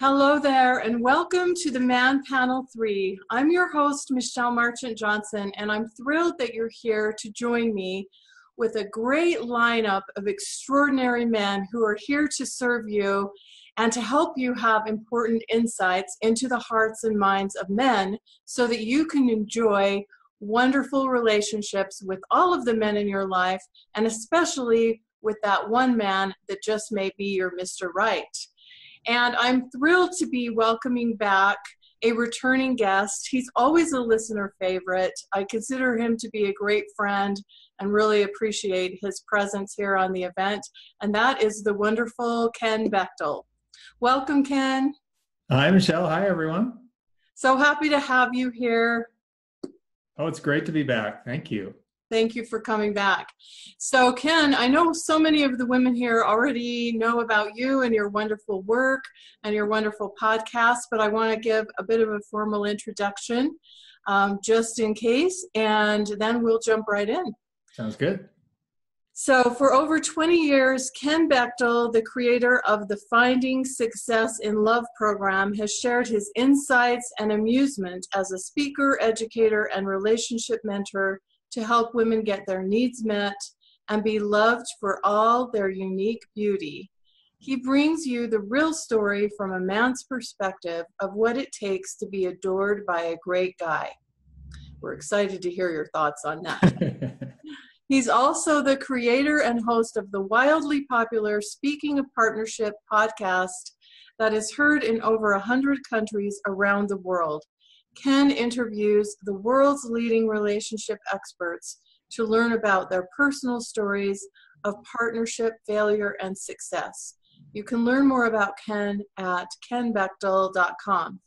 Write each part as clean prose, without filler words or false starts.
Hello there, and welcome to the Man Panel 3. I'm your host, Michelle Marchant Johnson, and I'm thrilled that you're here to join me with a great lineup of extraordinary men who are here to serve you and to help you have important insights into the hearts and minds of men so that you can enjoy wonderful relationships with all of the men in your life, and especially with that one man that just may be your Mr. Right. And I'm thrilled to be welcoming back a returning guest. He's always a listener favorite. I consider him to be a great friend and really appreciate his presence here on the event. And that is the wonderful Ken Bechtel. Welcome, Ken. Hi, Michelle. Hi, everyone. So happy to have you here. Oh, it's great to be back. Thank you. Thank you for coming back. So Ken, I know so many of the women here already know about you and your wonderful work and your wonderful podcast, but I want to give a bit of a formal introduction just in case, and then we'll jump right in. Sounds good. So for over 20 years, Ken Bechtel, the creator of the Finding Success in Love program, has shared his insights and amusement as a speaker, educator, and relationship mentor to help women get their needs met and be loved for all their unique beauty. He brings you the real story from a man's perspective of what it takes to be adored by a great guy. We're excited to hear your thoughts on that. He's also the creator and host of the wildly popular Speaking of Partnership podcast that is heard in over 100 countries around the world. Ken interviews the world's leading relationship experts to learn about their personal stories of partnership, failure, and success. You can learn more about Ken at kenbechtel.com.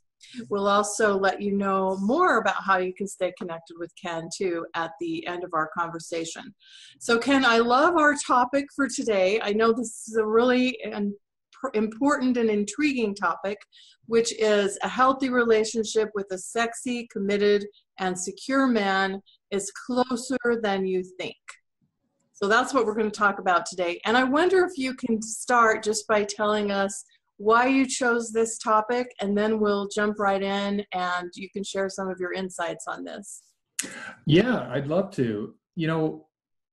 We'll also let you know more about how you can stay connected with Ken, too, at the end of our conversation. So, Ken, I love our topic for today. I know this is a really important and intriguing topic, which is a healthy relationship with a sexy, committed, and secure man is closer than you think. So that's what we're going to talk about today. And I wonder if you can start just by telling us why you chose this topic, and then we'll jump right in and you can share some of your insights on this. Yeah, I'd love to. You know,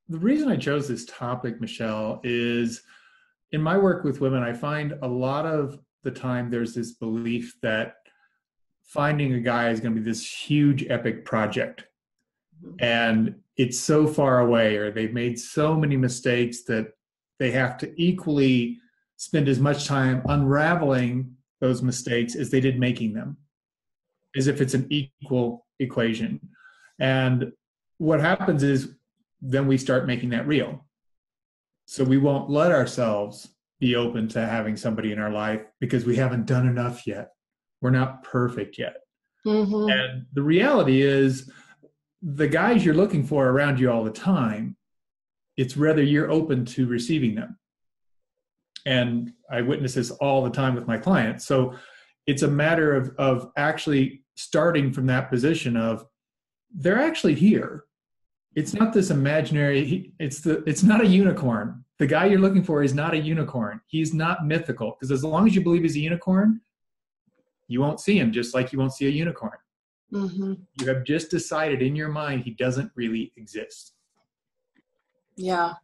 the reason I chose this topic, Michelle, is in my work with women, I find a lot of the time there's this belief that finding a guy is going to be this huge epic project. And it's so far away, or they've made so many mistakes that they have to equally spend as much time unraveling those mistakes as they did making them, as if it's an equal equation. And what happens is then we start making that real. So we won't let ourselves be open to having somebody in our life because we haven't done enough yet. We're not perfect yet. Mm-hmm. And the reality is the guys you're looking for around you all the time, it's whether you're open to receiving them. And I witness this all the time with my clients. So it's a matter of actually starting from that position of they're actually here. It's not this imaginary, it's not a unicorn. The guy you're looking for is not a unicorn. He's not mythical, because as long as you believe he's a unicorn, you won't see him, just like you won't see a unicorn. Mm-hmm. You have just decided in your mind he doesn't really exist. Yeah.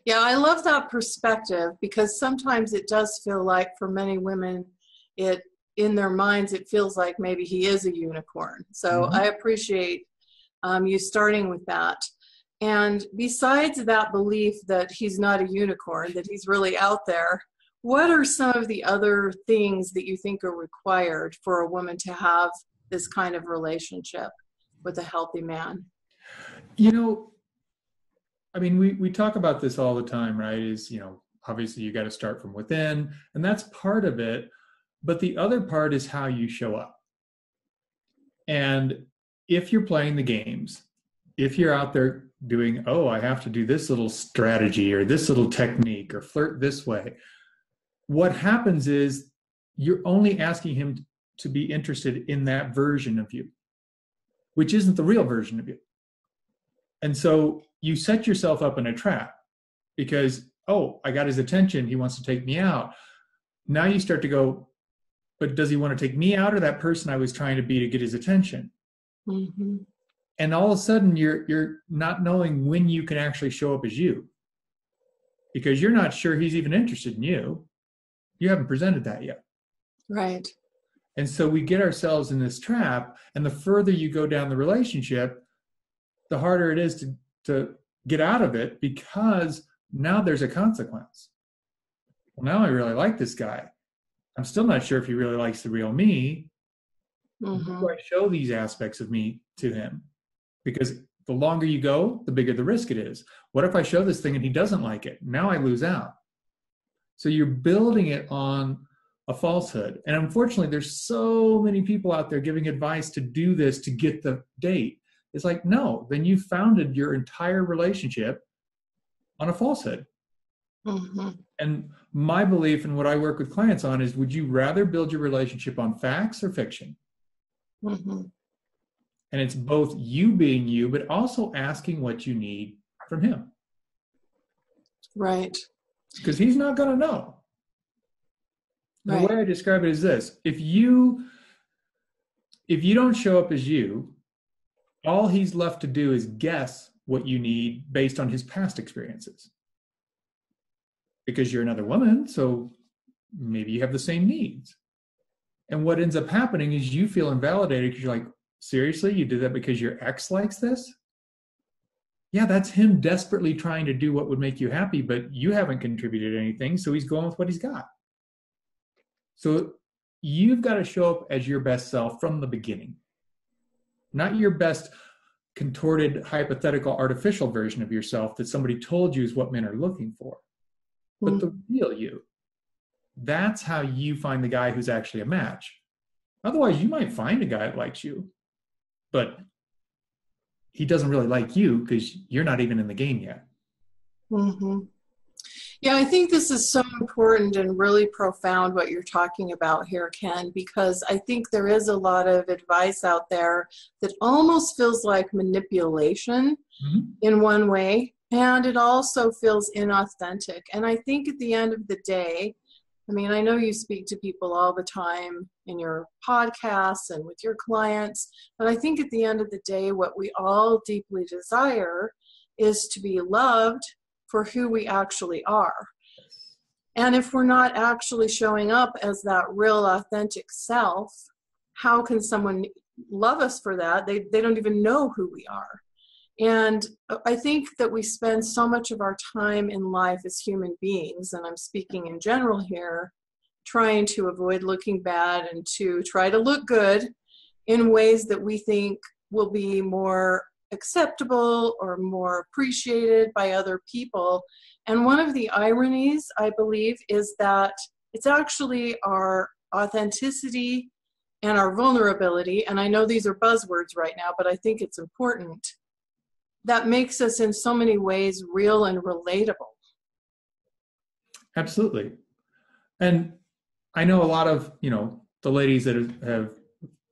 Yeah, I love that perspective, because sometimes it does feel like for many women, in their minds, it feels like maybe he is a unicorn. So mm-hmm. I appreciate you starting with that. And besides that belief that he's not a unicorn, that he's really out there, what are some of the other things that you think are required for a woman to have this kind of relationship with a healthy man? You know, I mean, we talk about this all the time, right? Is, you know, obviously you got to start from within, and that's part of it. But the other part is how you show up. And if you're playing the games, if you're out there doing, oh, I have to do this little strategy or this little technique or flirt this way, what happens is you're only asking him to be interested in that version of you, which isn't the real version of you. And so you set yourself up in a trap because, oh, I got his attention. He wants to take me out. Now you start to go, but does he want to take me out or that person I was trying to be to get his attention? Mm-hmm. And all of a sudden you're not knowing when you can actually show up as you, because you're not sure he's even interested in you. You haven't presented that yet. Right. And so we get ourselves in this trap, and the further you go down the relationship, the harder it is to get out of it, because now there's a consequence. Well, now I really like this guy. I'm still not sure if he really likes the real me. Mm-hmm. Do I show these aspects of me to him? Because the longer you go, the bigger the risk it is. What if I show this thing and he doesn't like it? Now I lose out. So you're building it on a falsehood. And unfortunately, there's so many people out there giving advice to do this to get the date. It's like, no, then you founded your entire relationship on a falsehood. Mm-hmm. And my belief and what I work with clients on is, would you rather build your relationship on facts or fiction? Mm-hmm. And it's both you being you, but also asking what you need from him. Right. Because he's not going to know. The Right. way I describe it is this: if you don't show up as you, all he's left to do is guess what you need based on his past experiences. Because you're another woman, so maybe you have the same needs. And what ends up happening is you feel invalidated because you're like, seriously, you did that because your ex likes this? Yeah, that's him desperately trying to do what would make you happy, but you haven't contributed anything, so he's going with what he's got. So you've got to show up as your best self from the beginning. Not your best contorted, hypothetical, artificial version of yourself that somebody told you is what men are looking for, but the real you. That's how you find the guy who's actually a match. Otherwise, you might find a guy that likes you, but he doesn't really like you because you're not even in the game yet. Mm-hmm. Yeah, I think this is so important and really profound what you're talking about here, Ken, because I think there is a lot of advice out there that almost feels like manipulation in one way, and it also feels inauthentic. And I think at the end of the day, I mean, I know you speak to people all the time in your podcasts and with your clients, but I think at the end of the day, what we all deeply desire is to be loved for who we actually are. And if we're not actually showing up as that real authentic self, how can someone love us for that? They don't even know who we are. And I think that we spend so much of our time in life as human beings, and I'm speaking in general here, trying to avoid looking bad and to try to look good in ways that we think will be more acceptable or more appreciated by other people. And one of the ironies, I believe, is that it's actually our authenticity and our vulnerability, and I know these are buzzwords right now, but I think it's important, that makes us in so many ways real and relatable. Absolutely. And I know a lot of, the ladies that have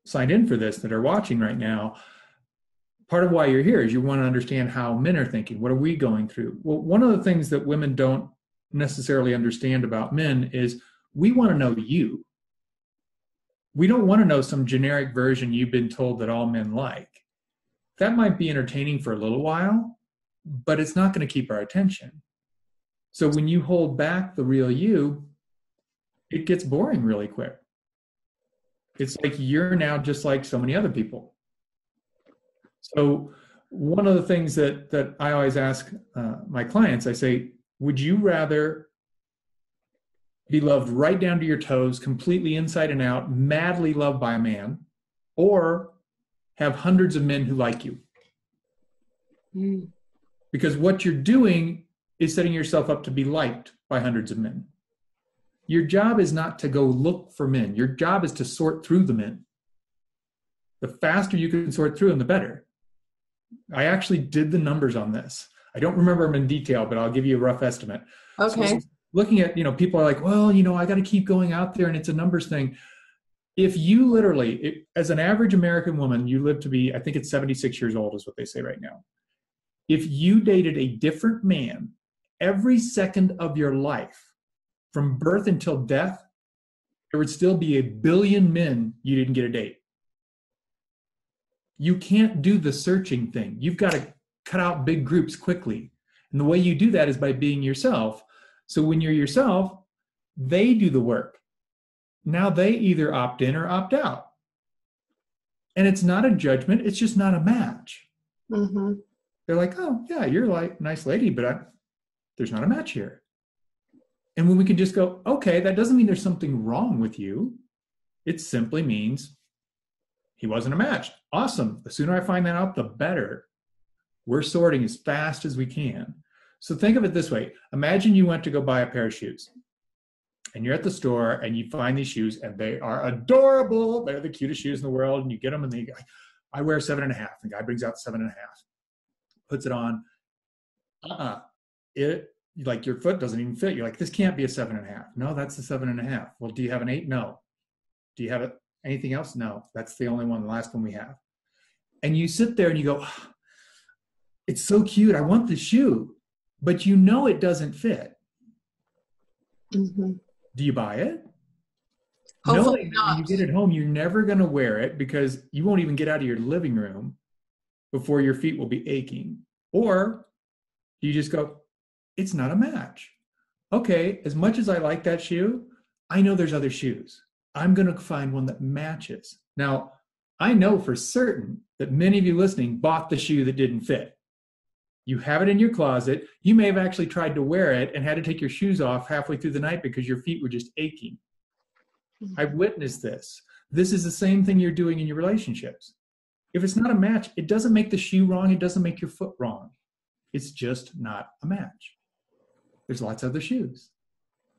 signed in for this that are watching right now, part of why you're here is you want to understand how men are thinking. What are we going through? Well, one of the things that women don't necessarily understand about men is we want to know you. We don't want to know some generic version you've been told that all men like. That might be entertaining for a little while, but it's not going to keep our attention. So when you hold back the real you, it gets boring really quick. It's like you're now just like so many other people. So one of the things that I always ask my clients, I say, would you rather be loved right down to your toes, completely inside and out, madly loved by a man, or have hundreds of men who like you? Because what you're doing is setting yourself up to be liked by hundreds of men. Your job is not to go look for men. Your job is to sort through the men. The faster you can sort through them, the better. I actually did the numbers on this. I don't remember them in detail, but I'll give you a rough estimate. Okay. So looking at, people are like, well, I got to keep going out there and it's a numbers thing. If you literally, as an average American woman, you live to be, I think it's 76 years old is what they say right now. If you dated a different man every second of your life, from birth until death, there would still be a billion men you didn't get a date. You can't do the searching thing. You've got to cut out big groups quickly. And the way you do that is by being yourself. So when you're yourself, they do the work. Now they either opt in or opt out. And it's not a judgment. It's just not a match. Mm-hmm. They're like, oh, yeah, you're like a nice lady, but there's not a match here. And when we can just go, okay, that doesn't mean there's something wrong with you. It simply means he wasn't a match. Awesome. The sooner I find that out, the better. We're sorting as fast as we can. So think of it this way. Imagine you went to go buy a pair of shoes. And you're at the store and you find these shoes and they are adorable. They're the cutest shoes in the world. And you get them and they go, I wear 7.5. The guy brings out 7.5, puts it on. It, like, your foot doesn't even fit. You're like, this can't be a 7.5. No, that's a 7.5. Well, do you have an 8? No. Do you have anything else? No. That's the only one, the last one we have. And you sit there and you go, oh, it's so cute. I want the shoe, but you know it doesn't fit. Mm-hmm. Do you buy it? Hopefully Knowing not. when you get it home, you're never going to wear it because you won't even get out of your living room before your feet will be aching. Or do you just go, it's not a match. Okay, as much as I like that shoe, I know there's other shoes. I'm going to find one that matches. Now, I know for certain that many of you listening bought the shoe that didn't fit. You have it in your closet. You may have actually tried to wear it and had to take your shoes off halfway through the night because your feet were just aching. I've witnessed this. This is the same thing you're doing in your relationships. If it's not a match, it doesn't make the shoe wrong. It doesn't make your foot wrong. It's just not a match. There's lots of other shoes.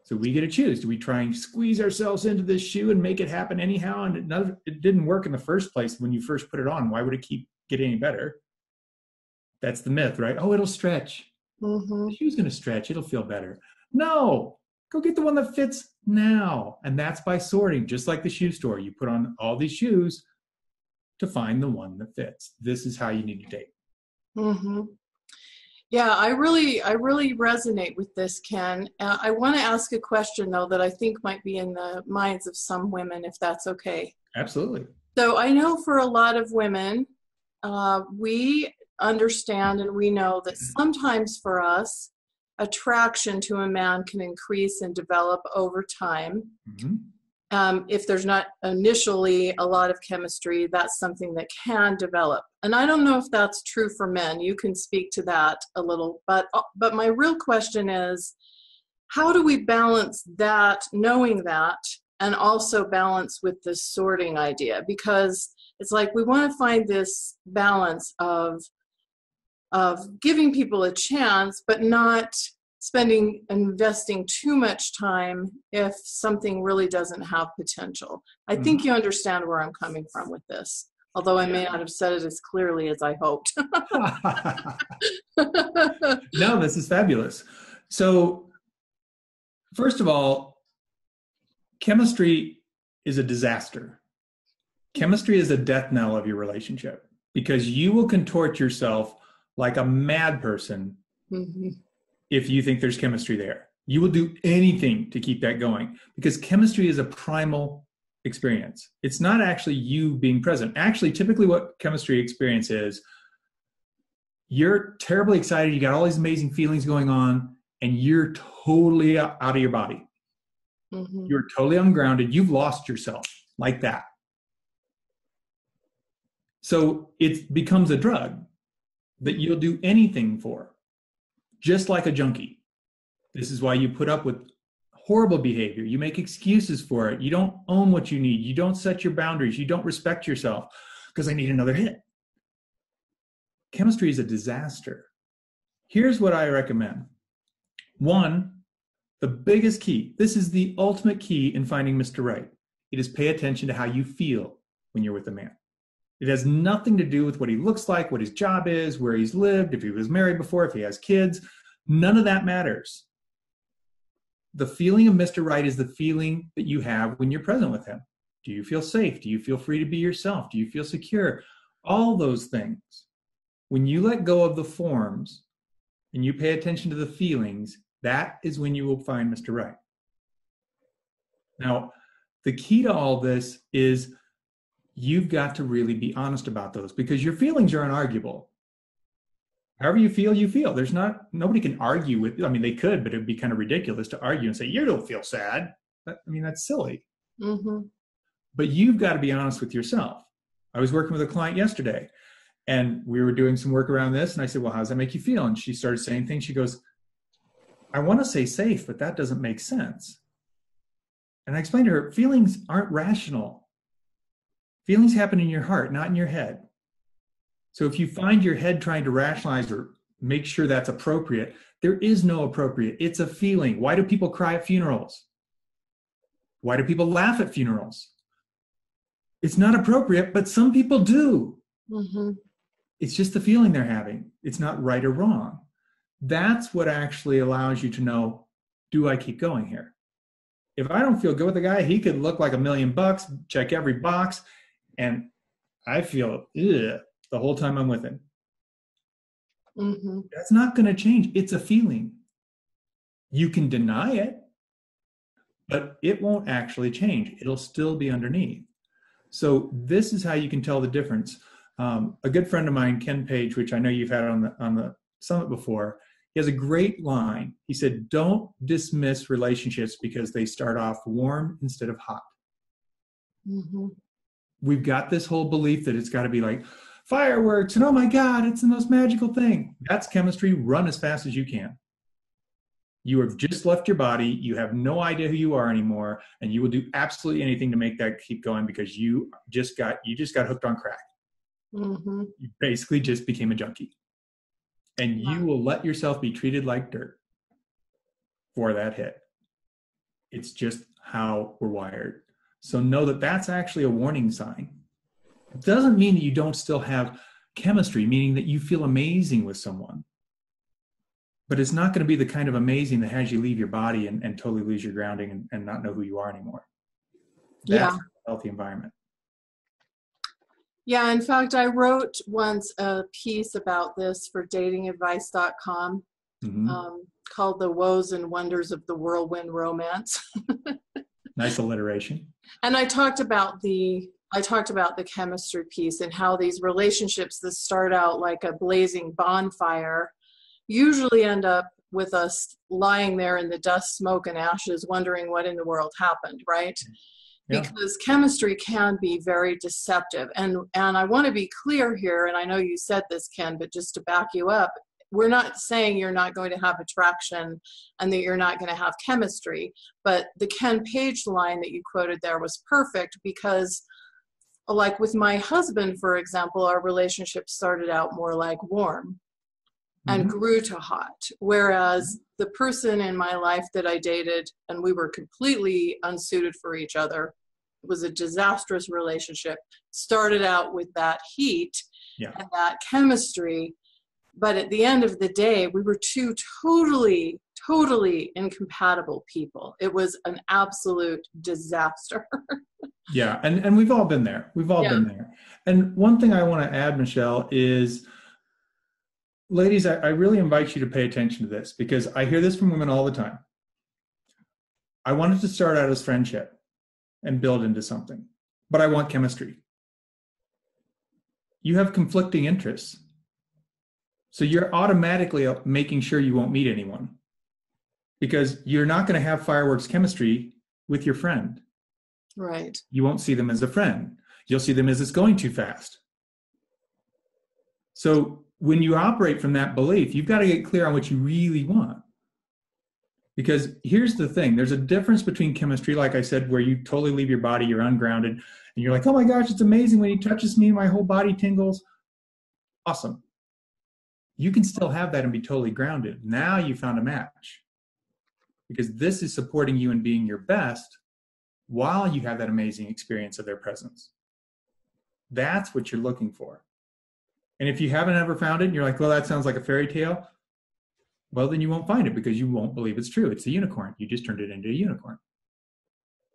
So we get to choose. Do we try and squeeze ourselves into this shoe and make it happen anyhow? And it didn't work in the first place when you first put it on. Why would it keep getting any better? That's the myth, right? Oh, it'll stretch. Mm-hmm. The shoe's going to stretch. It'll feel better. No, go get the one that fits now. And that's by sorting, just like the shoe store. You put on all these shoes to find the one that fits. This is how you need to date. Mm-hmm. Yeah, I really resonate with this, Ken. I want to ask a question, though, that I think might be in the minds of some women, if that's okay. Absolutely. So I know for a lot of women, we understand and we know that sometimes for us, attraction to a man can increase and develop over time. Mm-hmm. If there's not initially a lot of chemistry, that's something that can develop. And I don't know if that's true for men. You can speak to that a little. But my real question is, how do we balance that, knowing that, and also balance with this sorting idea? Because it's like we want to find this balance of giving people a chance, but not investing too much time if something really doesn't have potential. I think you understand where I'm coming from with this, although I may not have said it as clearly as I hoped. No, this is fabulous. So, first of all, chemistry is a disaster. Chemistry is a death knell of your relationship because you will contort yourself like a mad person if you think there's chemistry there. You will do anything to keep that going because chemistry is a primal experience. It's not actually you being present. Actually, typically what chemistry experience is, you're terribly excited, you got all these amazing feelings going on, and you're totally out of your body. You're totally ungrounded. You've lost yourself like that. So it becomes a drug that you'll do anything for, just like a junkie. This is why you put up with horrible behavior. You make excuses for it. You don't own what you need. You don't set your boundaries. You don't respect yourself because I need another hit. Chemistry is a disaster. Here's what I recommend. One, the biggest key, this is the ultimate key in finding Mr. Right. It is pay attention to how you feel when you're with a man. It has nothing to do with what he looks like, what his job is, where he's lived, if he was married before, if he has kids. None of that matters. The feeling of Mr. Right is the feeling that you have when you're present with him. Do you feel safe? Do you feel free to be yourself? Do you feel secure? All those things. When you let go of the forms and you pay attention to the feelings, that is when you will find Mr. Right. Now, The key to all this is you've got to really be honest about those, because your feelings are unarguable. However you feel, you feel. Nobody can argue with, I mean, they could, but it would be kind of ridiculous to argue and say, you don't feel sad. That's silly. Mm-hmm. But you've got to be honest with yourself. I was working with a client yesterday, and we were doing some work around this, and I said, well, how does that make you feel? And she started saying things. She goes, I want to say safe, but that doesn't make sense. And I explained to her, feelings aren't rational. Feelings happen in your heart, not in your head. So if you find your head trying to rationalize or make sure that's appropriate, there is no appropriate. It's a feeling. Why do people cry at funerals? Why do people laugh at funerals? It's not appropriate, but some people do. Mm-hmm. It's just the feeling they're having. It's not right or wrong. That's what actually allows you to know, do I keep going here? If I don't feel good with the guy, he could look like $1 million, check every box, and I feel ugh the whole time I'm with him. Mm-hmm. That's not going to change. It's a feeling. You can deny it, but it won't actually change. It'll still be underneath. So this is how you can tell the difference. A good friend of mine, Ken Page, which I know you've had on the summit before, he has a great line. He said, don't dismiss relationships because they start off warm instead of hot. Mm-hmm. We've got this whole belief that it's got to be like fireworks and oh my God, it's the most magical thing. That's chemistry. Run as fast as you can. You have just left your body. You have no idea who you are anymore, and you will do absolutely anything to make that keep going because you just got hooked on crack. Mm-hmm. You basically just became a junkie, and you will let yourself be treated like dirt for that hit. It's just how we're wired. So know that that's actually a warning sign. It doesn't mean that you don't still have chemistry, meaning that you feel amazing with someone. But it's not going to be the kind of amazing that has you leave your body and totally lose your grounding and not know who you are anymore. That's a healthy environment. Yeah, in fact, I wrote once a piece about this for datingadvice.com called The Woes and Wonders of the Whirlwind Romance. Nice alliteration. And I talked about the chemistry piece and how these relationships that start out like a blazing bonfire usually end up with us lying there in the dust, smoke, and ashes wondering what in the world happened, right? Yeah. Because chemistry can be very deceptive. And I want to be clear here, and I know you said this, Ken, but just to back you up, we're not saying you're not going to have attraction and that you're not going to have chemistry. But the Ken Page line that you quoted there was perfect because, like with my husband, for example, our relationship started out more like warm and grew to hot. Whereas the person in my life that I dated, and we were completely unsuited for each other, it was a disastrous relationship, started out with that heat and that chemistry. But at the end of the day, we were two totally incompatible people. It was an absolute disaster. Yeah, and we've all been there. We've all been there. And one thing I want to add, Michelle, is ladies, I really invite you to pay attention to this because I hear this from women all the time. I wanted to start out as friendship and build into something, but I want chemistry. You have conflicting interests. So you're automatically making sure you won't meet anyone because you're not going to have fireworks chemistry with your friend. Right. You won't see them as a friend. You'll see them as it's going too fast. So when you operate from that belief, you've got to get clear on what you really want. Because here's the thing, there's a difference between chemistry, like I said, where you totally leave your body, you're ungrounded, and you're like, oh my gosh, it's amazing when he touches me, my whole body tingles. Awesome. You can still have that and be totally grounded. Now you found a match. Because this is supporting you in being your best while you have that amazing experience of their presence. That's what you're looking for. And if you haven't ever found it and you're like, well, that sounds like a fairy tale, well, then you won't find it because you won't believe it's true. It's a unicorn. You just turned it into a unicorn.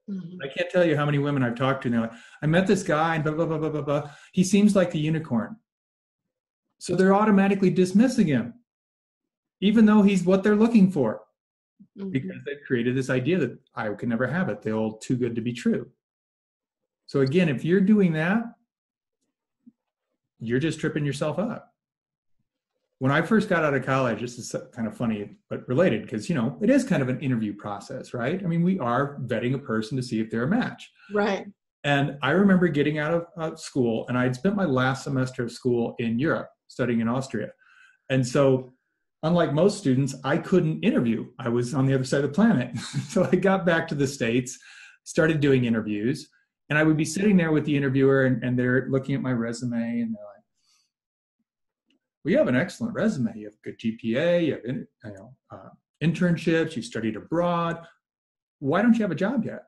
Mm-hmm. I can't tell you how many women I've talked to and they're like, I met this guy and blah, blah, blah, blah, blah, blah. He seems like a unicorn. So they're automatically dismissing him, even though he's what they're looking for. Mm-hmm. Because they've created this idea that I could never have it. The old too good to be true. So again, if you're doing that, you're just tripping yourself up. When I first got out of college, this is kind of funny, but related, because, it is kind of an interview process, right? I mean, we are vetting a person to see if they're a match. Right. And I remember getting out of school, and I'd spent my last semester of school in Europe, studying in Austria. And so, unlike most students, I couldn't interview. I was on the other side of the planet. So I got back to the States, started doing interviews, and I would be sitting there with the interviewer, and they're looking at my resume, and they're like, well, you have an excellent resume. You have a good GPA, you have internships, you studied abroad. Why don't you have a job yet?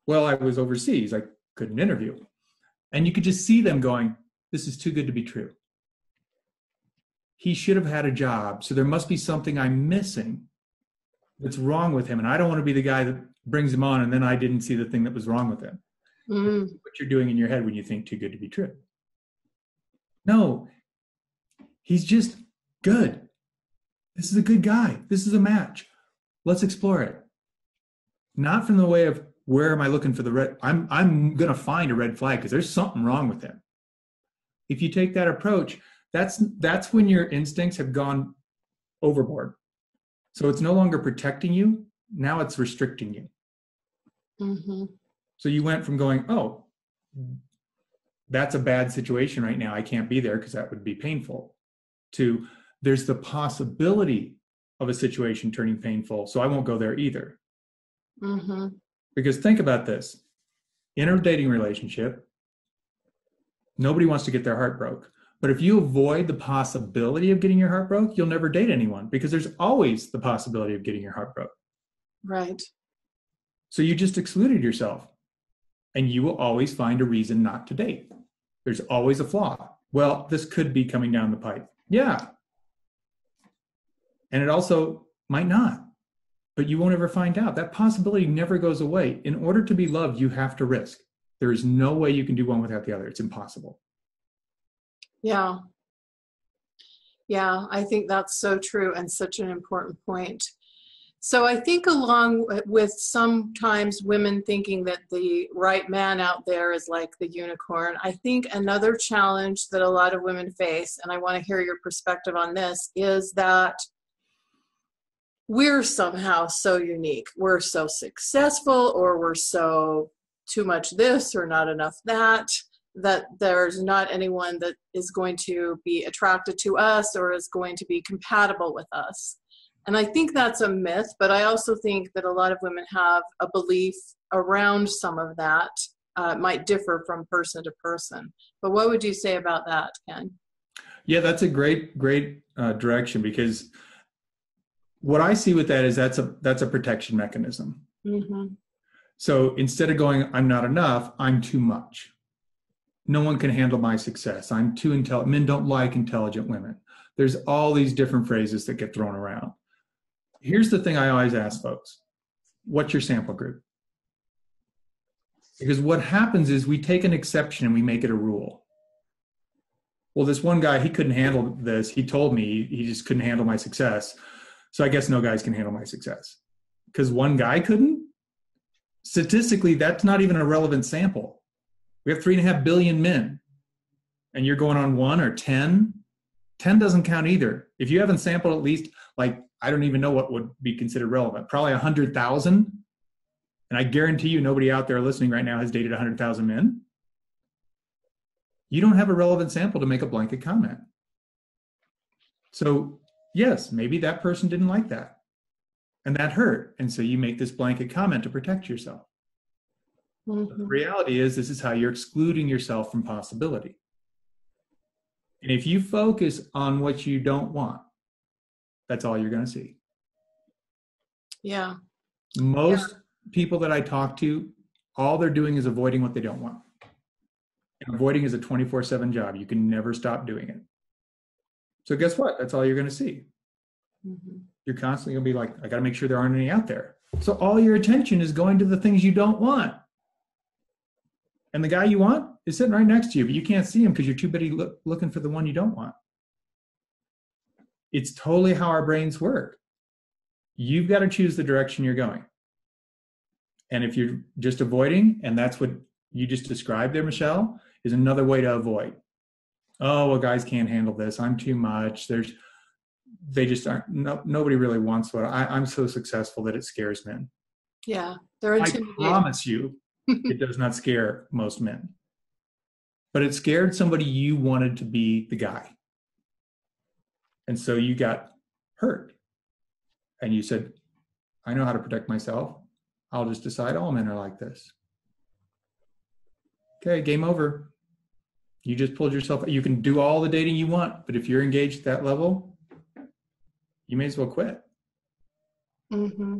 Well, I was overseas. I couldn't interview. And you could just see them going, this is too good to be true. He should have had a job. So there must be something I'm missing that's wrong with him. And I don't want to be the guy that brings him on and then I didn't see the thing that was wrong with him. What you're doing in your head when you think too good to be true. No, he's just good. This is a good guy. This is a match. Let's explore it. Not from the way of, where am I looking for the red? I'm going to find a red flag because there's something wrong with him. If you take that approach, that's when your instincts have gone overboard. So it's no longer protecting you. Now it's restricting you. Mm-hmm. So you went from going, oh, that's a bad situation right now. I can't be there because that would be painful, to there's the possibility of a situation turning painful. So I won't go there either. Mm-hmm. Because think about this, in a dating relationship, nobody wants to get their heart broke. But if you avoid the possibility of getting your heart broke, you'll never date anyone because there's always the possibility of getting your heart broke. Right. So you just excluded yourself and you will always find a reason not to date. There's always a flaw. Well, this could be coming down the pipe. Yeah. And it also might not. But you won't ever find out. That possibility never goes away. In order to be loved, you have to risk. There is no way you can do one without the other. It's impossible. Yeah. Yeah, I think that's so true and such an important point. So I think along with sometimes women thinking that the right man out there is like the unicorn, I think another challenge that a lot of women face, and I want to hear your perspective on this, is that we're somehow so unique. We're so successful, or we're so too much this or not enough that there's not anyone that is going to be attracted to us or is going to be compatible with us. And I think that's a myth, but I also think that a lot of women have a belief around some of that. Might differ from person to person. But what would you say about that, Ken? Yeah, that's a great direction, because what I see with that is that's a protection mechanism. Mm-hmm. So instead of going, I'm not enough, I'm too much. No one can handle my success. I'm too intelligent. Men don't like intelligent women. There's all these different phrases that get thrown around. Here's the thing I always ask folks. What's your sample group? Because what happens is we take an exception and we make it a rule. Well, this one guy, he couldn't handle this. He told me he just couldn't handle my success. So I guess no guys can handle my success. Because one guy couldn't? Statistically, that's not even a relevant sample. We have 3.5 billion men. And you're going on 1 or 10? 10 doesn't count either. If you haven't sampled at least, like, I don't even know what would be considered relevant. Probably 100,000. And I guarantee you nobody out there listening right now has dated 100,000 men. You don't have a relevant sample to make a blanket comment. So yes, maybe that person didn't like that. And that hurt. And so you make this blanket comment to protect yourself. Mm-hmm. The reality is this is how you're excluding yourself from possibility. And if you focus on what you don't want, that's all you're going to see. Yeah. Most people that I talk to, all they're doing is avoiding what they don't want. And avoiding is a 24/7 job. You can never stop doing it. So guess what? That's all you're going to see. Mm-hmm. You're constantly going to be like, I got to make sure there aren't any out there. So all your attention is going to the things you don't want. And the guy you want is sitting right next to you, but you can't see him because you're too busy looking for the one you don't want. It's totally how our brains work. You've got to choose the direction you're going. And if you're just avoiding, and that's what you just described there, Michelle, is another way to avoid. Oh, well, guys can't handle this. I'm too much. They just aren't, nobody really wants what I'm so successful that it scares men. Yeah, they're I intimidated. promise you, it does not scare most men. But it scared somebody you wanted to be the guy. And so you got hurt. And you said, I know how to protect myself. I'll just decide all men are like this. Okay, game over. You just pulled yourself. You can do all the dating you want, but if you're engaged at that level, you may as well quit. Mm-hmm.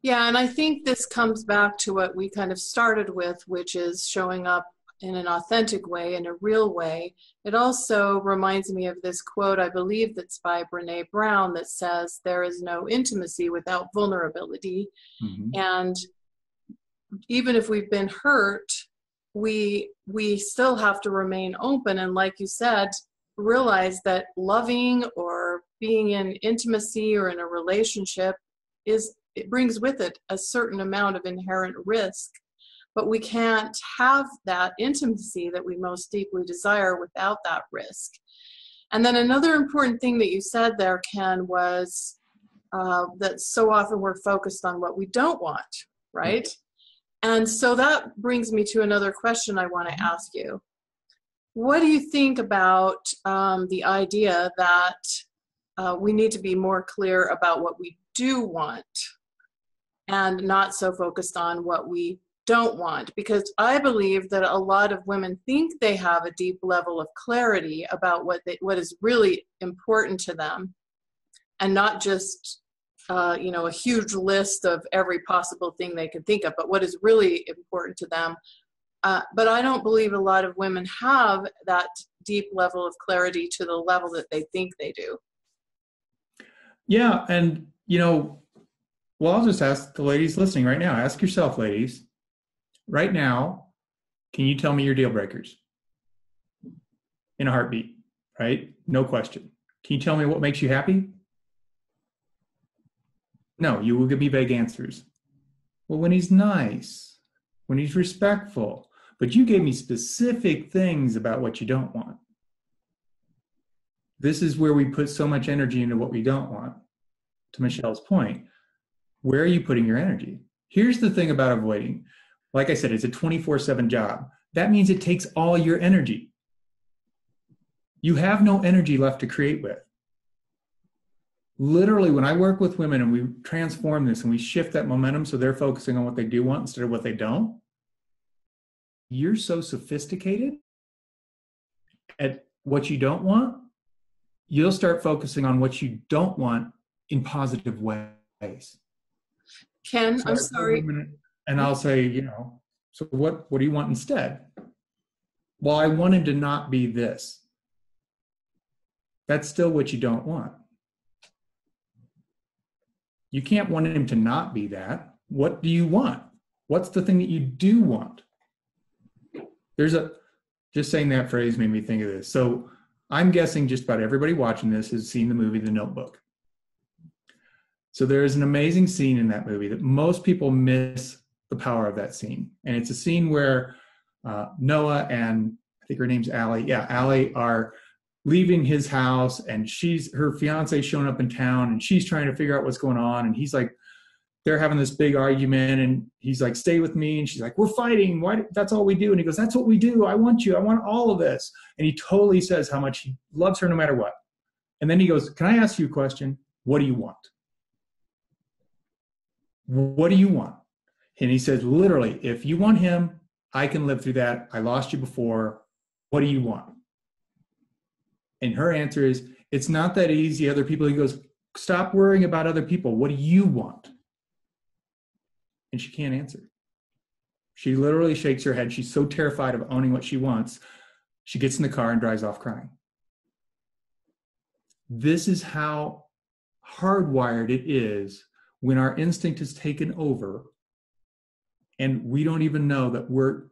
Yeah, and I think this comes back to what we kind of started with, which is showing up in an authentic way, in a real way. It also reminds me of this quote, I believe that's by Brene Brown, that says, there is no intimacy without vulnerability. Mm-hmm. And even if we've been hurt, we still have to remain open. And like you said, realize that loving or being in intimacy or in a relationship it brings with it a certain amount of inherent risk. But we can't have that intimacy that we most deeply desire without that risk. And then another important thing that you said there, Ken, was that so often we're focused on what we don't want, right? And so that brings me to another question I want to ask you. What do you think about the idea that we need to be more clear about what we do want and not so focused on what we don't want? Because I believe that a lot of women think they have a deep level of clarity about what is really important to them, and not just a huge list of every possible thing they can think of, but what is really important to them. But I don't believe a lot of women have that deep level of clarity to the level that they think they do. Yeah, and well, I'll just ask the ladies listening right now. Ask yourself, ladies, right now, can you tell me your deal breakers? In a heartbeat, right? No question. Can you tell me what makes you happy? No, you will give me vague answers. Well, when he's nice, when he's respectful, but you gave me specific things about what you don't want. This is where we put so much energy into what we don't want. To Michelle's point, where are you putting your energy? Here's the thing about avoiding. Like I said, it's a 24/7 job. That means it takes all your energy. You have no energy left to create with. Literally, when I work with women and we transform this and we shift that momentum so they're focusing on what they do want instead of what they don't, you're so sophisticated at what you don't want, you'll start focusing on what you don't want in positive ways. Ken, So I'm sorry. And I'll say, so what do you want instead? Well, I want him to not be this. That's still what you don't want. You can't want him to not be that. What do you want? What's the thing that you do want? Just saying that phrase made me think of this. So I'm guessing just about everybody watching this has seen the movie The Notebook. So there is an amazing scene in that movie that most people miss the power of that scene. And it's a scene where Noah and I think her name's Allie. Yeah, Allie are leaving his house, and her fiance showing up in town, and she's trying to figure out what's going on. And he's like, they're having this big argument, and he's like, stay with me. And she's like, we're fighting. Why? That's all we do. And he goes, that's what we do. I want you. I want all of this. And he totally says how much he loves her no matter what. And then he goes, can I ask you a question? What do you want? What do you want? And he says, literally, if you want him, I can live through that. I lost you before. What do you want? And her answer is, it's not that easy. Other people, he goes, stop worrying about other people. What do you want? And she can't answer. She literally shakes her head. She's so terrified of owning what she wants. She gets in the car and drives off crying. This is how hardwired it is when our instinct is taken over and we don't even know that we're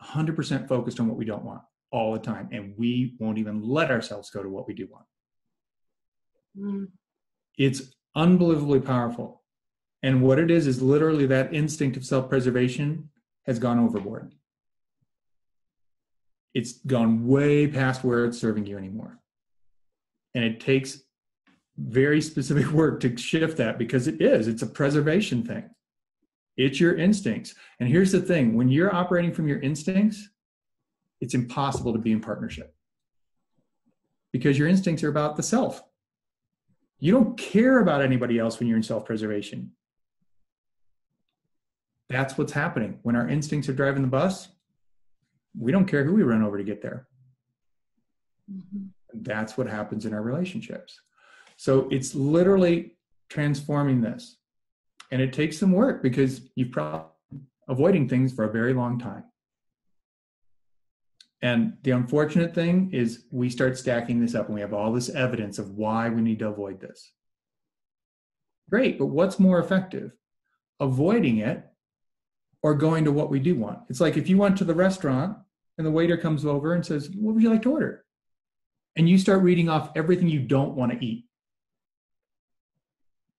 100% focused on what we don't want all the time, and we won't even let ourselves go to what we do want. It's unbelievably powerful. And what it is literally that instinct of self-preservation has gone overboard. It's gone way past where it's serving you anymore. And it takes very specific work to shift that, because it's a preservation thing. It's your instincts. And here's the thing, when you're operating from your instincts, it's impossible to be in partnership, because your instincts are about the self. You don't care about anybody else when you're in self-preservation. That's what's happening. When our instincts are driving the bus, we don't care who we run over to get there. Mm-hmm. That's what happens in our relationships. So it's literally transforming this. And it takes some work, because you've probably been avoiding things for a very long time. And the unfortunate thing is we start stacking this up and we have all this evidence of why we need to avoid this. Great, but what's more effective? Avoiding it or going to what we do want? It's like if you went to the restaurant and the waiter comes over and says, what would you like to order? And you start reading off everything you don't want to eat,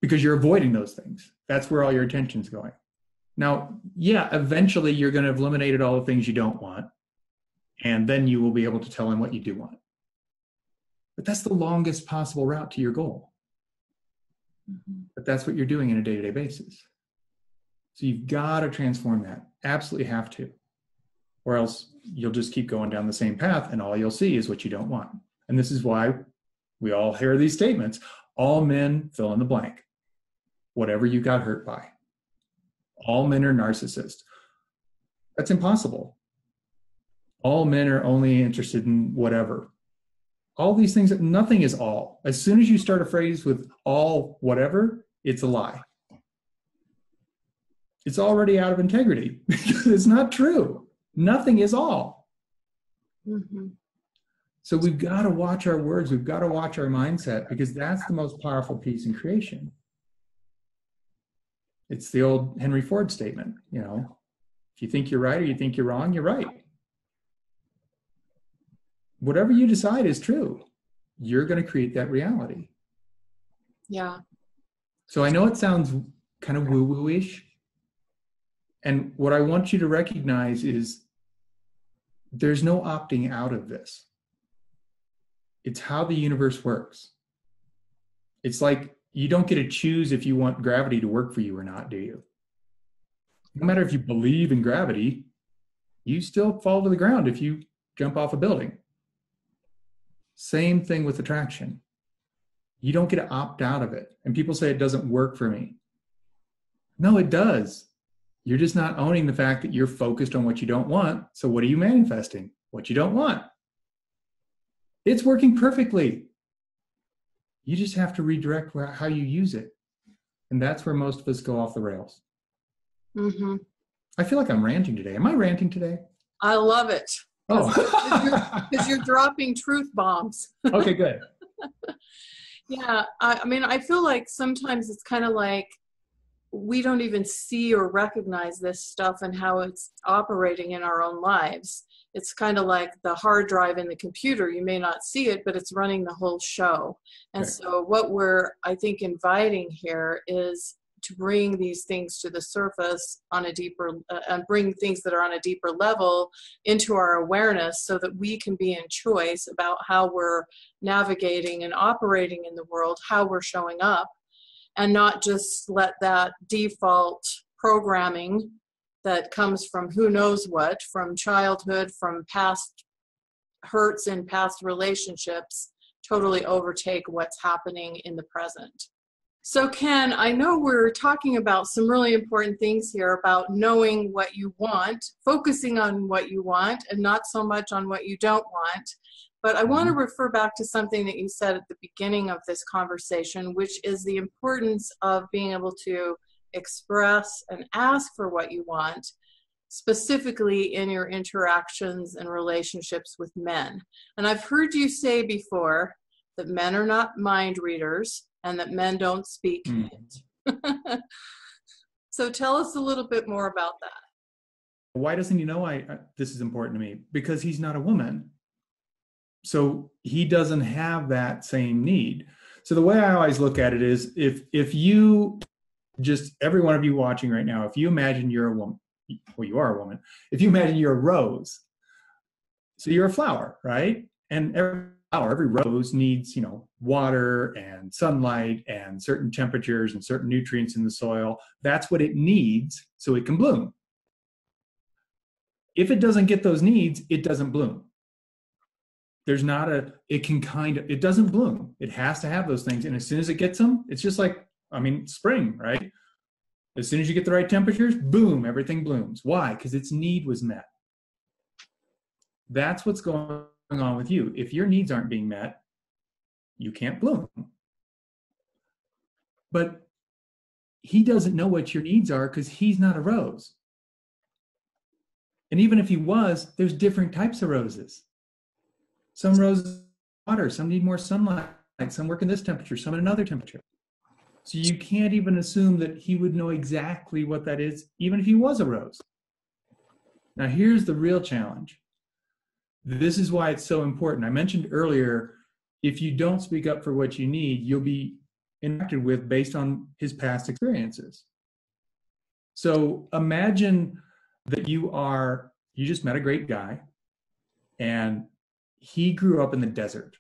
because you're avoiding those things. That's where all your attention's going. Now, yeah, eventually you're going to have eliminated all the things you don't want, and then you will be able to tell him what you do want. But that's the longest possible route to your goal. Mm-hmm. But that's what you're doing on a day-to-day basis. So you've got to transform that. Absolutely have to. Or else you'll just keep going down the same path, and all you'll see is what you don't want. And this is why we all hear these statements. All men fill in the blank. Whatever you got hurt by. All men are narcissists. That's impossible. All men are only interested in whatever. All these things, nothing is all. As soon as you start a phrase with all whatever, it's a lie. It's already out of integrity, because it's not true. Nothing is all. Mm-hmm. So we've got to watch our words. We've got to watch our mindset, because that's the most powerful piece in creation. It's the old Henry Ford statement, if you think you're right or you think you're wrong, you're right. Whatever you decide is true. You're going to create that reality. Yeah. So I know it sounds kind of woo-woo-ish. And what I want you to recognize is there's no opting out of this. It's how the universe works. It's like you don't get to choose if you want gravity to work for you or not, do you? No matter if you believe in gravity, you still fall to the ground if you jump off a building. Same thing with attraction. You don't get to opt out of it. And people say it doesn't work for me. No, it does. You're just not owning the fact that you're focused on what you don't want. So what are you manifesting? What you don't want. It's working perfectly. You just have to redirect how you use it. And that's where most of us go off the rails. Mm-hmm. I feel like I'm ranting today. Am I ranting today? I love it. Oh. Because you're dropping truth bombs. Okay, good. Yeah. I mean, I feel like sometimes it's kind of like we don't even see or recognize this stuff and how it's operating in our own lives. It's kind of like the hard drive in the computer. You may not see it, but it's running the whole show. And so what we're, I think, inviting here is to bring these things to the surface on a deeper, and bring things that are on a deeper level into our awareness, so that we can be in choice about how we're navigating and operating in the world, how we're showing up, and not just let that default programming that comes from who knows what, from childhood, from past hurts in past relationships, totally overtake what's happening in the present. So Ken, I know we're talking about some really important things here about knowing what you want, focusing on what you want, and not so much on what you don't want. But I want to refer back to something that you said at the beginning of this conversation, which is the importance of being able to express and ask for what you want, specifically in your interactions and relationships with men. And I've heard you say before that men are not mind readers and that men don't speak it. So tell us a little bit more about that. Why doesn't he know this is important to me? Because he's not a woman. So he doesn't have that same need. So the way I always look at it is if you just, every one of you watching right now, if you imagine you're a woman well, you are a woman. If you imagine you're a rose, so you're a flower, right? And every flower, every rose needs, water and sunlight and certain temperatures and certain nutrients in the soil. That's what it needs so it can bloom. If it doesn't get those needs, it doesn't bloom. It doesn't bloom. It has to have those things. And as soon as it gets them, it's just like, spring, right? As soon as you get the right temperatures, boom, everything blooms. Why? Because its need was met. That's what's going on with you. If your needs aren't being met, you can't bloom. But he doesn't know what your needs are because he's not a rose. And even if he was, there's different types of roses. Some roses need water, some need more sunlight, some work in this temperature, some in another temperature. So you can't even assume that he would know exactly what that is, even if he was a rose. Now here's the real challenge. This is why it's so important. I mentioned earlier, if you don't speak up for what you need, you'll be interacted with based on his past experiences. So imagine that you just met a great guy and he grew up in the desert.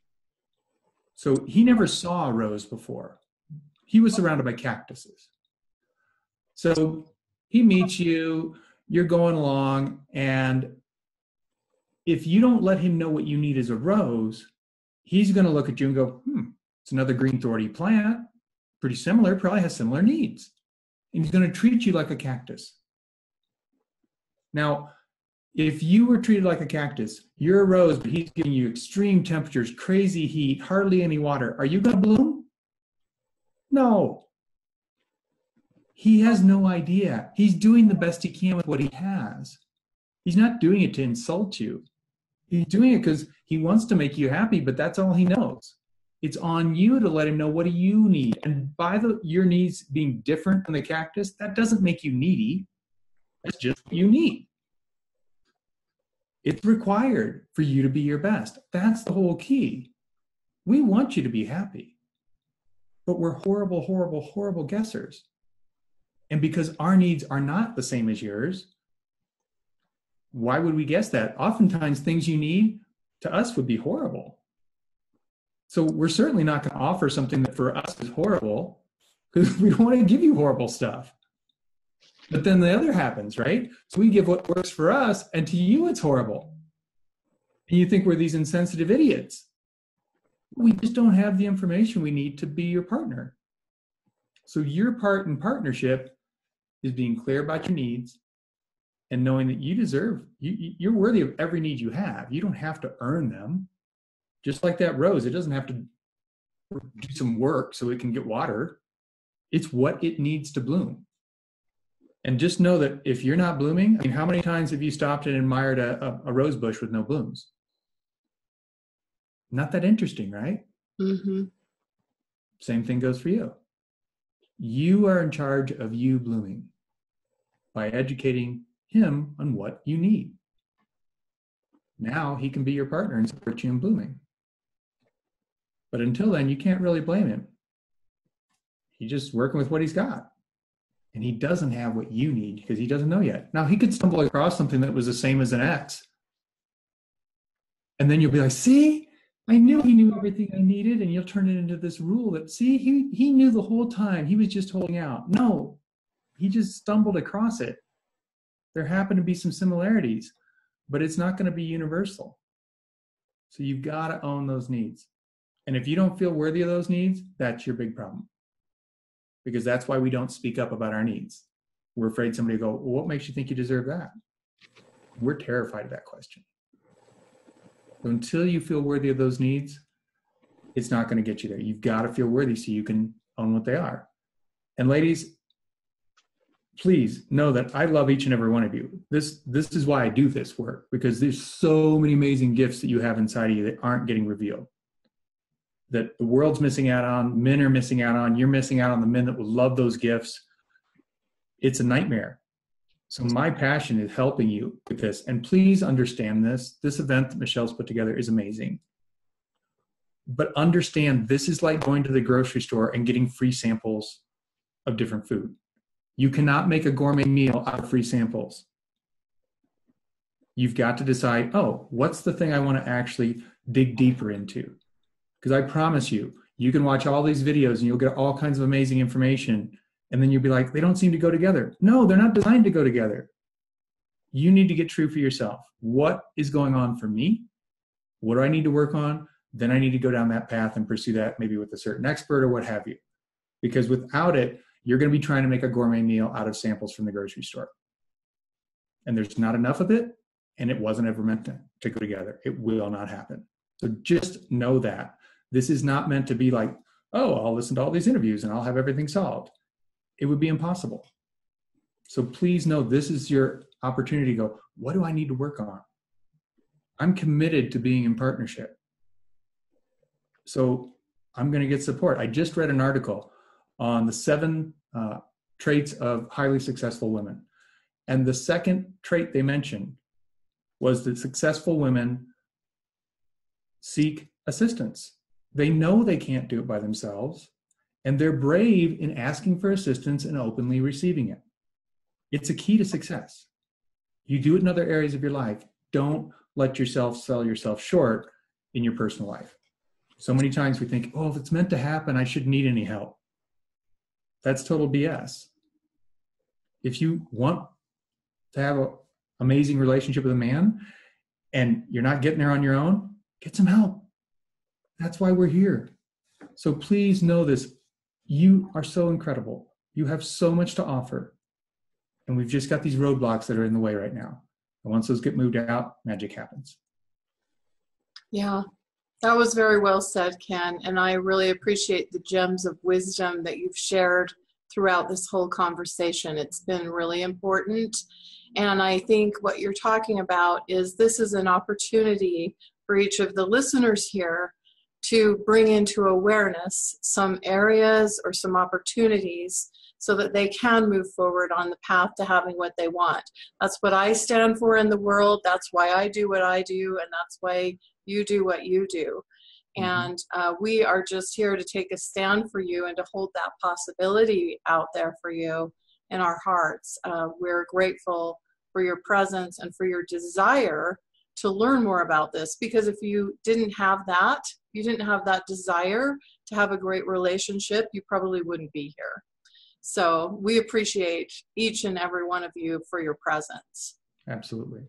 So he never saw a rose before. He was surrounded by cactuses. So he meets you, you're going along, and if you don't let him know what you need as a rose, he's going to look at you and go, it's another green thorny plant, pretty similar, probably has similar needs. And he's going to treat you like a cactus. Now, if you were treated like a cactus, you're a rose, but he's giving you extreme temperatures, crazy heat, hardly any water. Are you going to bloom? No. He has no idea. He's doing the best he can with what he has. He's not doing it to insult you. He's doing it because he wants to make you happy, but that's all he knows. It's on you to let him know what do you need. And by your needs being different than the cactus, that doesn't make you needy. That's just what you need. It's required for you to be your best. That's the whole key. We want you to be happy, but we're horrible, horrible, horrible guessers. And because our needs are not the same as yours, why would we guess that? Oftentimes things you need to us would be horrible. So we're certainly not going to offer something that for us is horrible because we don't want to give you horrible stuff. But then the other happens, right? So we give what works for us, and to you it's horrible. And you think we're these insensitive idiots. We just don't have the information we need to be your partner. So your part in partnership is being clear about your needs and knowing that you're worthy of every need you have. You don't have to earn them. Just like that rose, it doesn't have to do some work so it can get water. It's what it needs to bloom. And just know that if you're not blooming, how many times have you stopped and admired a rose bush with no blooms? Not that interesting, right? Mm-hmm. Same thing goes for you. You are in charge of you blooming by educating him on what you need. Now he can be your partner and support you in blooming. But until then, you can't really blame him. He's just working with what he's got. And he doesn't have what you need because he doesn't know yet. Now, he could stumble across something that was the same as an X. And then you'll be like, see, I knew he knew everything I needed. And you'll turn it into this rule that, see, he knew the whole time. He was just holding out. No, he just stumbled across it. There happen to be some similarities, but it's not going to be universal. So you've got to own those needs. And if you don't feel worthy of those needs, that's your big problem. Because that's why we don't speak up about our needs. We're afraid somebody will go, well, what makes you think you deserve that? We're terrified of that question. So until you feel worthy of those needs, it's not going to get you there. You've got to feel worthy so you can own what they are. And ladies, please know that I love each and every one of you. This is why I do this work, because there's so many amazing gifts that you have inside of you that aren't getting revealed, that the world's missing out on, men are missing out on, you're missing out on the men that would love those gifts. It's a nightmare. So my passion is helping you with this. And please understand this. This event that Michelle's put together is amazing. But understand this is like going to the grocery store and getting free samples of different food. You cannot make a gourmet meal out of free samples. You've got to decide, oh, what's the thing I want to actually dig deeper into? Because I promise you, you can watch all these videos and you'll get all kinds of amazing information. And then you'll be like, they don't seem to go together. No, they're not designed to go together. You need to get true for yourself. What is going on for me? What do I need to work on? Then I need to go down that path and pursue that maybe with a certain expert or what have you. Because without it, you're going to be trying to make a gourmet meal out of samples from the grocery store. And there's not enough of it, and it wasn't ever meant to go together. It will not happen. So just know that. This is not meant to be like, oh, I'll listen to all these interviews and I'll have everything solved. It would be impossible. So please know this is your opportunity to go, what do I need to work on? I'm committed to being in partnership. So I'm going to get support. I just read an article on the 7 traits of highly successful women. And the second trait they mentioned was that successful women seek assistance. They know they can't do it by themselves, and they're brave in asking for assistance and openly receiving it. It's a key to success. You do it in other areas of your life. Don't let yourself sell yourself short in your personal life. So many times we think, oh, if it's meant to happen, I shouldn't need any help. That's total BS. If you want to have an amazing relationship with a man and you're not getting there on your own, get some help. That's why we're here. So please know this. You are so incredible. You have so much to offer. And we've just got these roadblocks that are in the way right now. And once those get moved out, magic happens. Yeah, that was very well said, Ken. And I really appreciate the gems of wisdom that you've shared throughout this whole conversation. It's been really important. And I think what you're talking about is this is an opportunity for each of the listeners here to bring into awareness some areas or some opportunities so that they can move forward on the path to having what they want. That's what I stand for in the world. That's why I do what I do, and that's why you do what you do. And we are just here to take a stand for you and to hold that possibility out there for you in our hearts. We're grateful for your presence and for your desire to learn more about this, because if you didn't have that, you didn't have that desire to have a great relationship, you probably wouldn't be here. So we appreciate each and every one of you for your presence. Absolutely.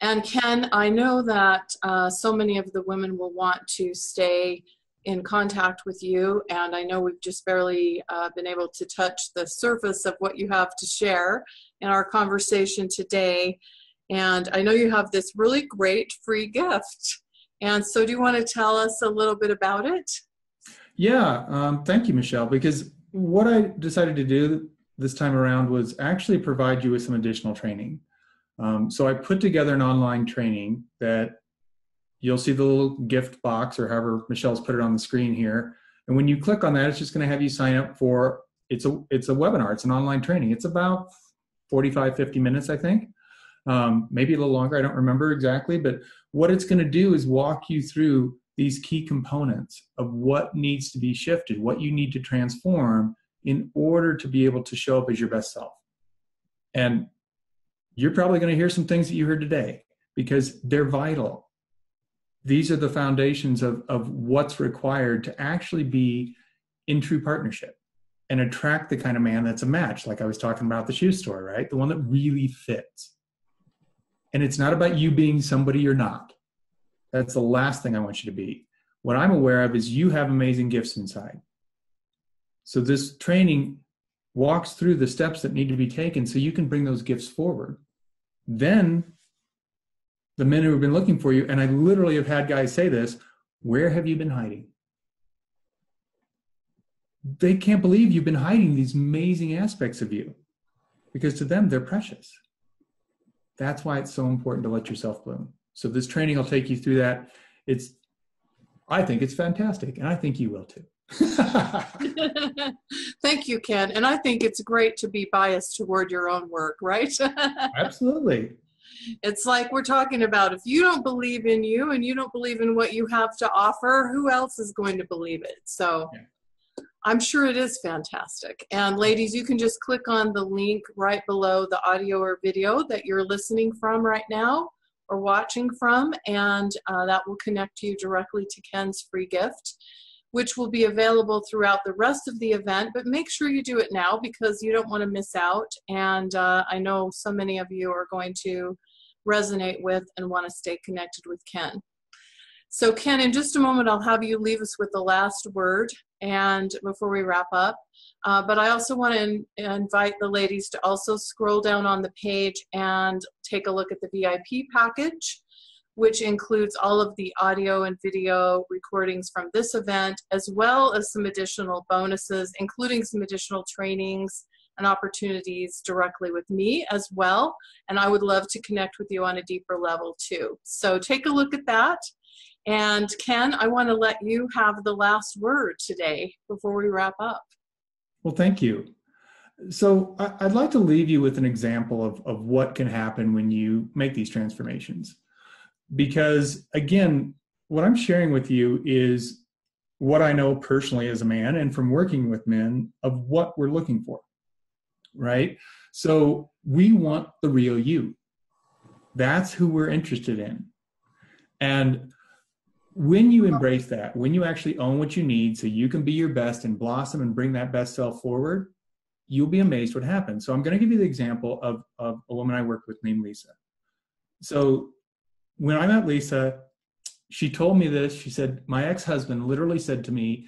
And Ken, I know that so many of the women will want to stay in contact with you, and I know we've just barely been able to touch the surface of what you have to share in our conversation today. And I know you have this really great free gift. And so do you want to tell us a little bit about it? Yeah, thank you, Michelle, because what I decided to do this time around was actually provide you with some additional training. So I put together an online training that you'll see the little gift box, or however Michelle's put it on the screen here. And when you click on that, it's just going to have you sign up for, it's a webinar. It's an online training. It's about 45, 50 minutes, I think. Maybe a little longer. I don't remember exactly. But what it's going to do is walk you through these key components of what needs to be shifted, what you need to transform in order to be able to show up as your best self. And you're probably going to hear some things that you heard today because they're vital. These are the foundations of what's required to actually be in true partnership and attract the kind of man that's a match, like I was talking about at the shoe store, right? The one that really fits. And it's not about you being somebody you're not. That's the last thing I want you to be. What I'm aware of is you have amazing gifts inside. So this training walks through the steps that need to be taken so you can bring those gifts forward. Then the men who have been looking for you, and I literally have had guys say this, where have you been hiding? They can't believe you've been hiding these amazing aspects of you, because to them, they're precious. That's why it's so important to let yourself bloom. So this training will take you through that. I think it's fantastic, and I think you will too. Thank you, Ken. And I think it's great to be biased toward your own work, right? Absolutely. It's like we're talking about, if you don't believe in you and you don't believe in what you have to offer, who else is going to believe it? So yeah. I'm sure it is fantastic. And ladies, you can just click on the link right below the audio or video that you're listening from right now or watching from, and that will connect you directly to Ken's free gift, which will be available throughout the rest of the event. But make sure you do it now because you don't want to miss out. And I know so many of you are going to resonate with and want to stay connected with Ken. So Ken, in just a moment, I'll have you leave us with the last word and before we wrap up. But I also want to invite the ladies to also scroll down on the page and take a look at the VIP package, which includes all of the audio and video recordings from this event, as well as some additional bonuses, including some additional trainings and opportunities directly with me as well. And I would love to connect with you on a deeper level too. So take a look at that. And Ken, I want to let you have the last word today before we wrap up. Well, thank you. So I'd like to leave you with an example of what can happen when you make these transformations. Because again, what I'm sharing with you is what I know personally as a man and from working with men of what we're looking for, right? So we want the real you. That's who we're interested in. And when you embrace that, when you actually own what you need so you can be your best and blossom and bring that best self forward, you'll be amazed what happens. So I'm going to give you the example of a woman I worked with named Lisa. So when I met Lisa, she told me this. She said, my ex-husband literally said to me,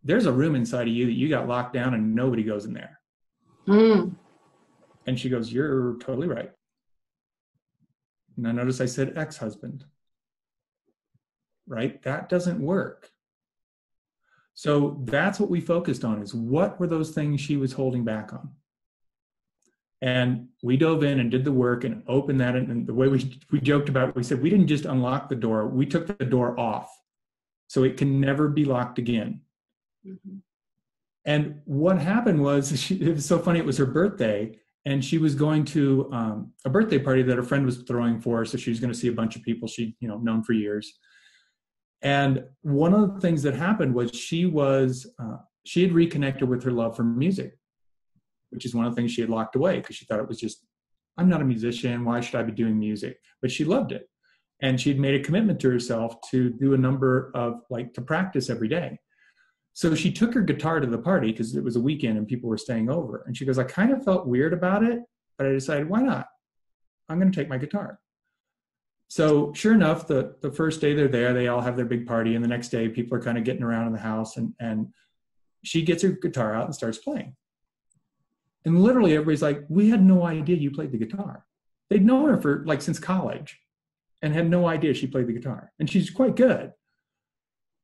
there's a room inside of you that you got locked down and nobody goes in there. And she goes, you're totally right. And I noticed I said ex-husband. Right? That doesn't work. So that's what we focused on, is what were those things she was holding back on? And we dove in and did the work and opened that. And the way we joked about it, we said, we didn't just unlock the door, we took the door off so it can never be locked again. Mm-hmm. And what happened was, it was so funny, it was her birthday and she was going to a birthday party that a friend was throwing for her. So she was going to see a bunch of people she'd known for years. And one of the things that happened was she had reconnected with her love for music, which is one of the things she had locked away because she thought it was just, I'm not a musician. Why should I be doing music? But she loved it. And she'd made a commitment to herself to do a number of, to practice every day. So she took her guitar to the party because it was a weekend and people were staying over. And she goes, I kind of felt weird about it, but I decided, why not? I'm going to take my guitar. So sure enough, the first day they're there, they all have their big party. And the next day people are kind of getting around in the house and she gets her guitar out and starts playing. And literally everybody's like, we had no idea you played the guitar. They'd known her for since college and had no idea she played the guitar. And she's quite good.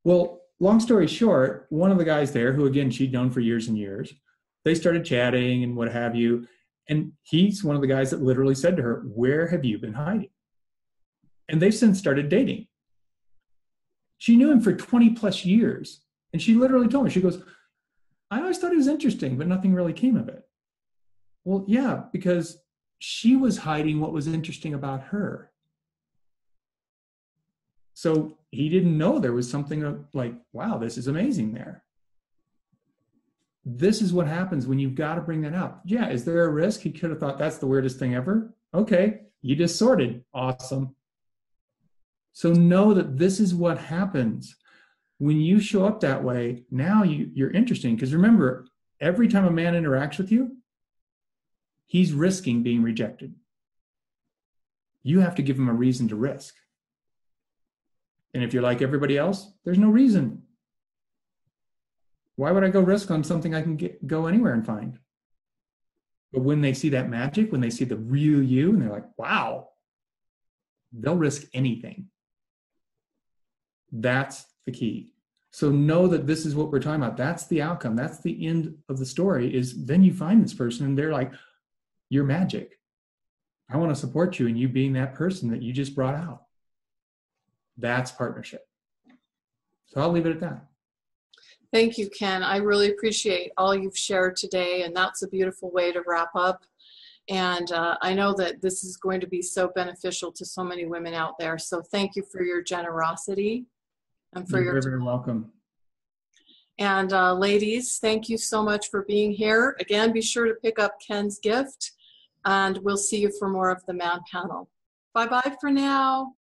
Well, long story short, one of the guys there, who again, she'd known for years and years, they started chatting and what have you. And he's one of the guys that literally said to her, where have you been hiding? And they've since started dating. She knew him for 20 plus years. And she literally told me, she goes, I always thought he was interesting, but nothing really came of it. Well, yeah, because she was hiding what was interesting about her. So he didn't know there was something wow, this is amazing there. This is what happens when you've got to bring that out. Yeah, is there a risk? He could have thought that's the weirdest thing ever. Okay, you just sorted. Awesome. So know that this is what happens. When you show up that way, now you're interesting. Because remember, every time a man interacts with you, he's risking being rejected. You have to give him a reason to risk. And if you're like everybody else, there's no reason. Why would I go risk on something I can go anywhere and find? But when they see that magic, when they see the real you, and they're like, wow, they'll risk anything. That's the key. So know that this is what we're talking about. That's the outcome. That's the end of the story, is then you find this person and they're like, you're magic. I want to support you in you being that person that you just brought out. That's partnership. So I'll leave it at that. Thank you, Ken. I really appreciate all you've shared today, and that's a beautiful way to wrap up. And I know that this is going to be so beneficial to so many women out there. So thank you for your generosity and for You're very welcome. And ladies, thank you so much for being here. Again, be sure to pick up Ken's gift, and we'll see you for more of the Man Panel. Bye-bye for now.